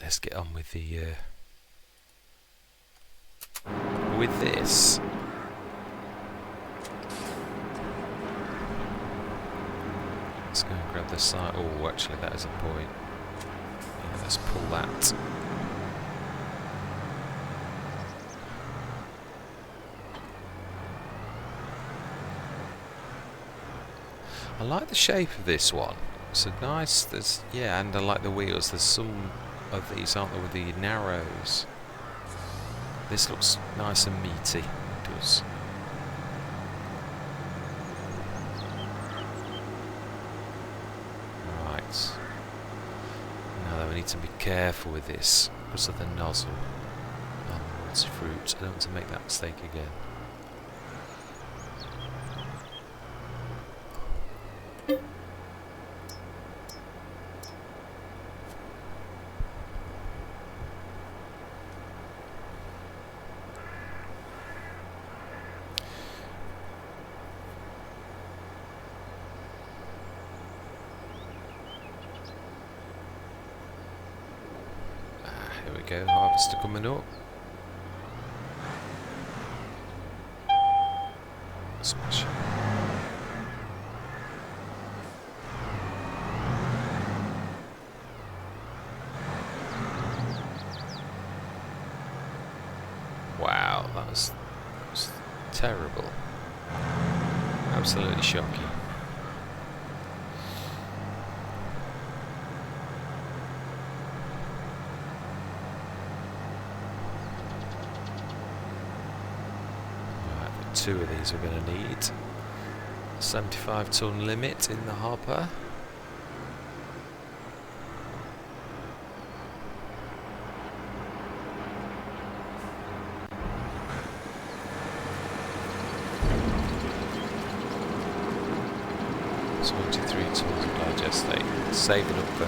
Let's get on with the with this. Let's go and grab the side. Oh, actually, that is a point. Yeah, let's pull that. I like the shape of this one. It's a nice. And I like the wheels. There's some of these, aren't there, with the narrows. This looks nice and meaty. It does. Right. Now then, we need to be careful with this because of the nozzle. It's fruit. I don't want to make that mistake again. Here we go, harvester coming up. Smash. Wow, that was terrible. Absolutely shocking. Right, 2 of these we're going to need. 75-ton limit in the hopper. Saving up for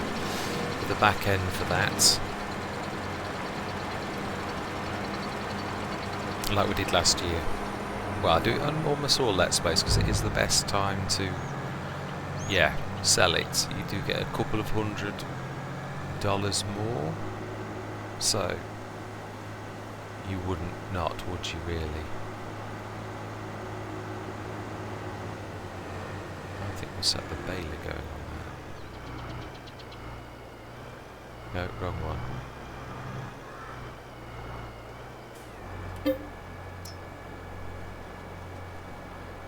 the back end for that, like we did last year. Well, I do it on almost all Let's Plays because it is the best time to, yeah, sell it. You do get a couple of $100 more, so you wouldn't not, would you really? I think we'll set the baler going on. No, wrong one.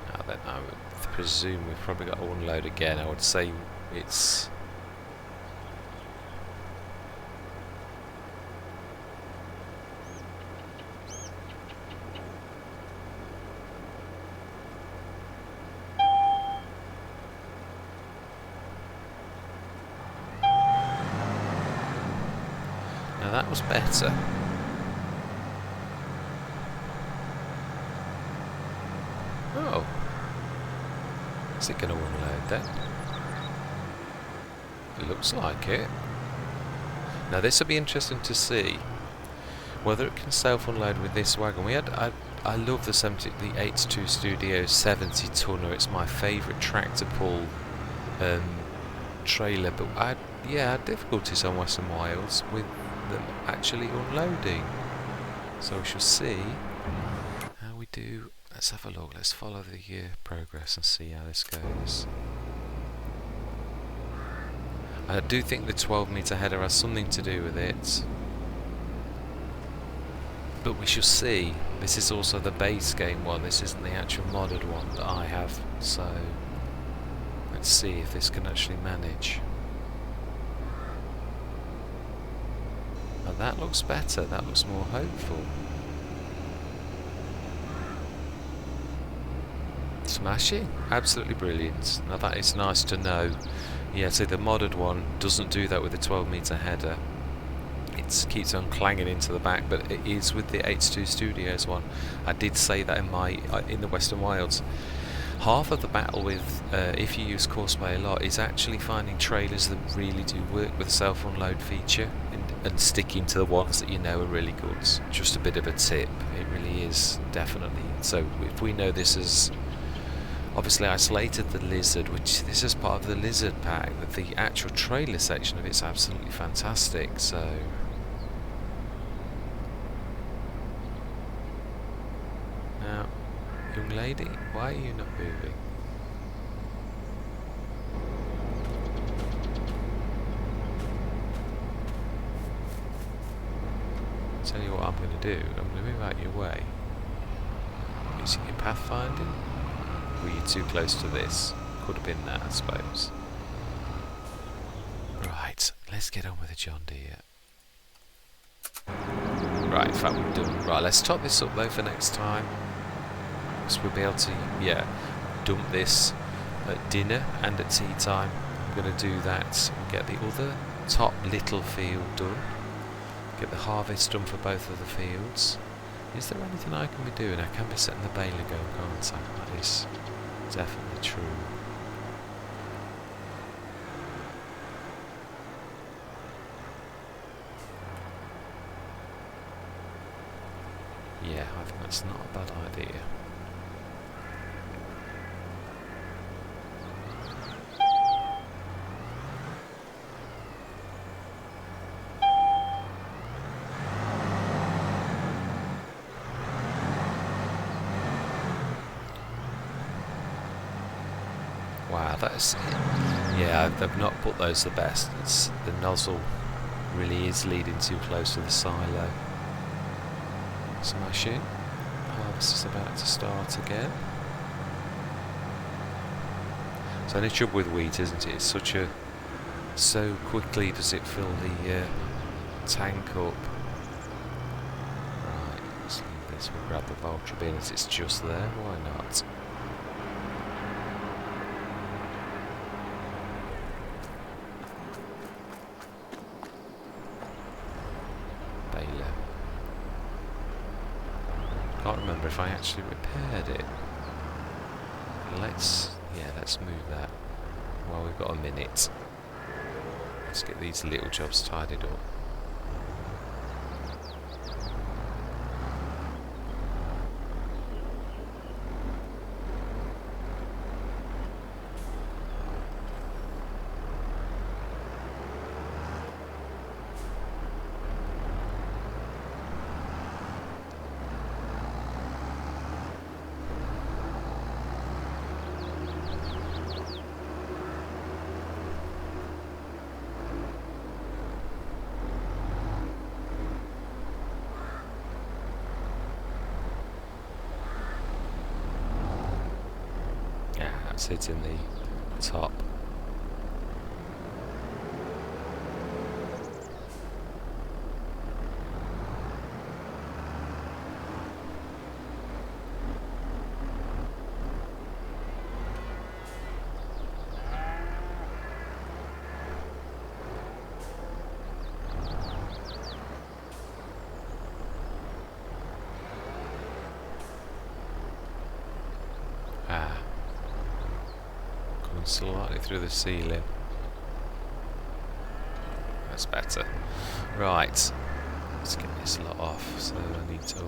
Now then, I would presume we've probably got to unload again. I would say it's... Now that was better. Oh. Is it going to unload then? It looks like it. Now this will be interesting to see whether it can self-unload with this wagon. I love the 82 Studio 70 tonner. It's my favourite tractor pull trailer, but I had difficulties on Western Wilds with them actually unloading. So we shall see how we do. Let's have a look. Let's follow the progress and see how this goes. I do think the 12-metre header has something to do with it, but we shall see. This is also the base game one. This isn't the actual modded one that I have. So let's see if this can actually manage. Now that looks better. That looks more hopeful. Smashing. Absolutely brilliant. Now that is nice to know. Yeah, so the modded one doesn't do that with the 12-metre header. It keeps on clanging into the back, but it is with the 82 Studios one. I did say that in the Western Wilds. Half of the battle with, if you use Courseplay a lot, is actually finding trailers that really do work with the self-unload feature and sticking to the ones that you know are really good. Just a bit of a tip. It really is, definitely. So if we know this is obviously isolated the lizard, which this is part of the lizard pack, but the actual trailer section of it's absolutely fantastic. So now, young lady, why are you not moving? Tell you what I'm going to do. I'm going to move out your way. Using your pathfinding. Were you too close to this? Could have been that, I suppose. Right, let's get on with the John Deere. Right, in fact we've done. Right, let's top this up though for next time. So we'll be able to, dump this at dinner and at tea time. I'm going to do that and get the other top little field done. Get the harvest done for both of the fields. Is there anything I can be doing? I can be setting the baler going, can't I? That is definitely true. Yeah, I think that's not a bad idea. that's it. Yeah, they've not put those the best. It's the nozzle really is leading too close to the silo. Smashing. Harvest is about to start again. It's only trouble with wheat, isn't it? It's such a... so quickly does it fill the tank up. Right, let's leave this. We'll grab the vulture bin as it's just there. Why not? Baler. Can't remember if I actually repaired it. Let's move that while we've got a minute. Let's get these little jobs tidied up. It's in the top. Slightly through the ceiling. That's better. Right. Let's get this lot off. So I need to...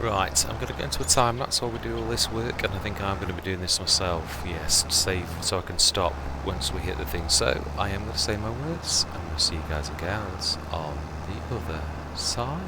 Right, I'm going to get into a time lapse while we do all this work, and I think I'm going to be doing this myself, yes, save so I can stop once we hit the thing. So, I am going to say my words, and we'll see you guys and gals on the other side.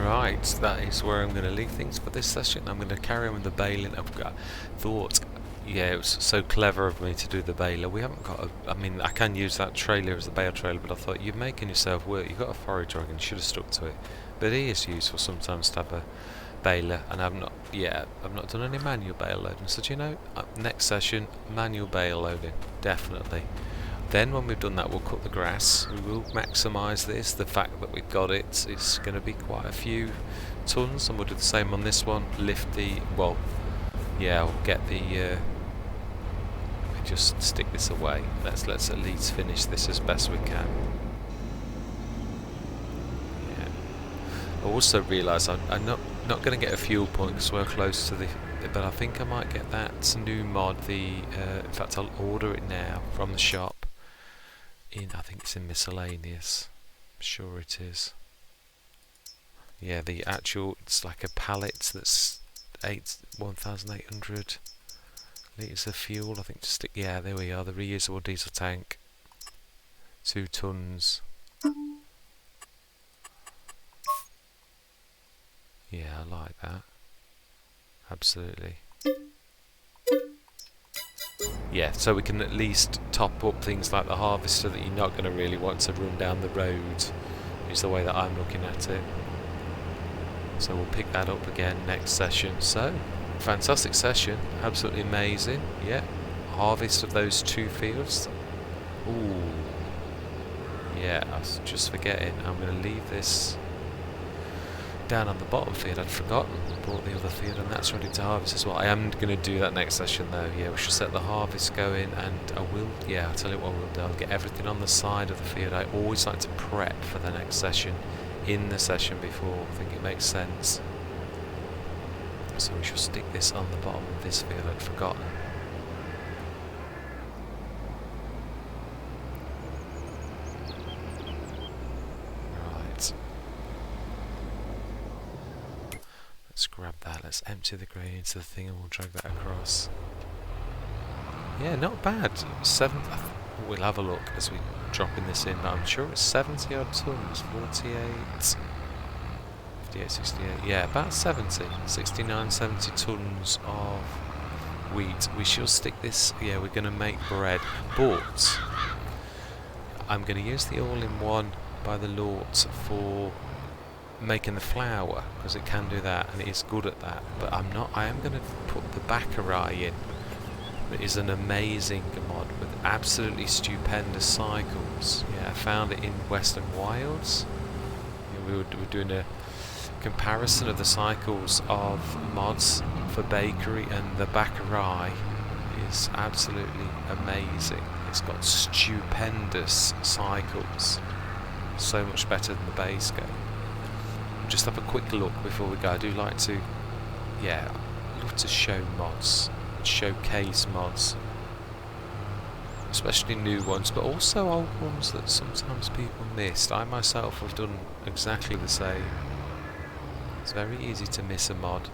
Right, that is where I'm going to leave things for this session. I'm going to carry on with the baling. I've thought, yeah, it was so clever of me to do the baler. We haven't got I mean, I can use that trailer as the bale trailer, but I thought, you're making yourself work. You've got a forage wagon, you should have stuck to it. But it is useful sometimes to have a baler, and I've not done any manual bale loading. So, do you know, next session, manual bale loading, definitely. Then when we've done that, we'll cut the grass. We will maximise this. The fact that we've got it is going to be quite a few tons, and we'll do the same on this one. Lift the, well, yeah, we'll get the, just stick this away. Let's at least finish this as best we can. Yeah. I also realise I'm not going to get a fuel point because we're close to the, but I think I might get that new mod. In fact, I'll order it now from the shop. I think it's in miscellaneous. I'm sure it is. Yeah, the actual, it's like a pallet that's 1,800 litres of fuel. I think to stick. Yeah, there we are. The reusable diesel tank. 2 tons. Yeah, I like that. Absolutely. Yeah, so we can at least top up things like the harvester that you're not going to really want to run down the road, is the way that I'm looking at it. So we'll pick that up again next session. So, fantastic session, absolutely amazing. Yeah, harvest of those 2 fields. Ooh, yeah, I was just forgetting, I'm going to leave this down on the bottom field. I'd forgotten, brought the other field, and that's ready to harvest as well. I am going to do that next session though. Yeah, we should set the harvest going, and I will, yeah, I'll tell you what we'll do. I'll get everything on the side of the field. I always like to prep for the next session in the session before. I think it makes sense. So we shall stick this on the bottom of this field. I'd forgotten. Let's grab that, let's empty the grain into the thing and we'll drag that across. Yeah, not bad. We'll have a look as we dropping this in, but I'm sure it's 70 odd tons, 48, 58, 68, yeah, about 70, 69, 70 tons of wheat. We shall stick this, yeah, we're going to make bread, but I'm going to use the all-in-one by the Lort for making the flour, because it can do that and it is good at that. But I am going to put the Baccarat in. It is an amazing mod with absolutely stupendous cycles. Yeah, I found it in Western Wilds. Yeah, we were doing a comparison of the cycles of mods for bakery, and the Baccarat is absolutely amazing. It's got stupendous cycles, so much better than the base game. Just have a quick look before we go. I do like to, yeah, love to show mods, showcase mods, especially new ones, but also old ones that sometimes people missed. I myself have done exactly the same. It's very easy to miss a mod.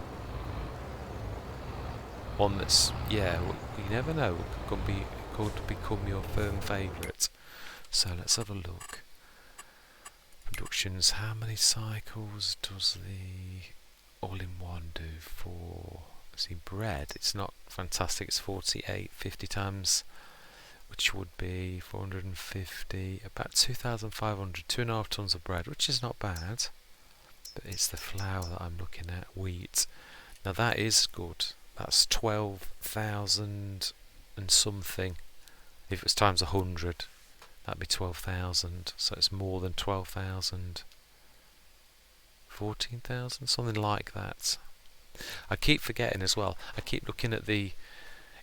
One that's, yeah, you never know, could become your firm favourite. So let's have a look. Productions, how many cycles does the all-in-one do for, see, bread? It's not fantastic, it's 48, 50 times, which would be 450, about 2,500, 2.5 tons of bread, which is not bad. But it's the flour that I'm looking at, wheat. Now that is good, that's 12,000 and something. If it was times 100, that'd be 12,000, so it's more than 12,000, 14,000, something like that. I keep forgetting as well, I keep looking at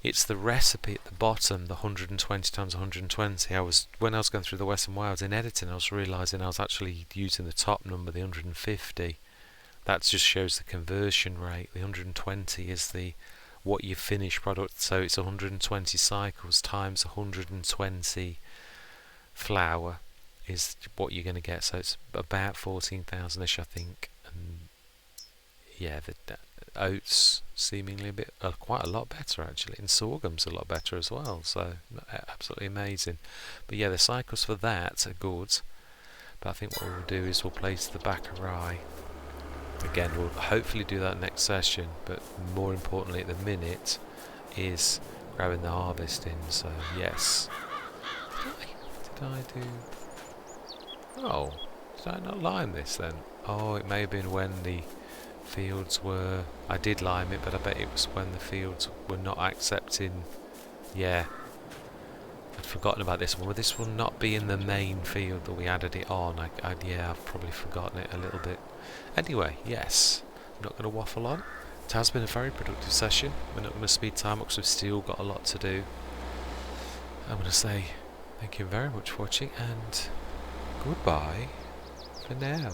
it's the recipe at the bottom, the 120 times 120. When I was going through the Western Wilds in editing, I was realising I was actually using the top number, the 150. That just shows the conversion rate. The 120 is what you finish product, so it's 120 cycles times 120 flour is what you're going to get, so it's about 14,000ish, I think. And yeah, the oats seemingly quite a lot better actually, and sorghum's a lot better as well, so absolutely amazing. But yeah, the cycles for that are good, but I think what we'll do is we'll place the Baccarat Again, we'll hopefully do that next session, but more importantly at the minute is grabbing the harvesting. So yes. Did I do... Oh, did I not lime this then? Oh, it may have been when the fields were... I did lime it, but I bet it was when the fields were not accepting... Yeah, I'd forgotten about this one. Will this will not be in the main field that we added it on? Yeah, I've probably forgotten it a little bit. Anyway, yes, I'm not going to waffle on. It has been a very productive session. We're not going to speed time up because we've still got a lot to do. I'm going to say thank you very much for watching and goodbye for now.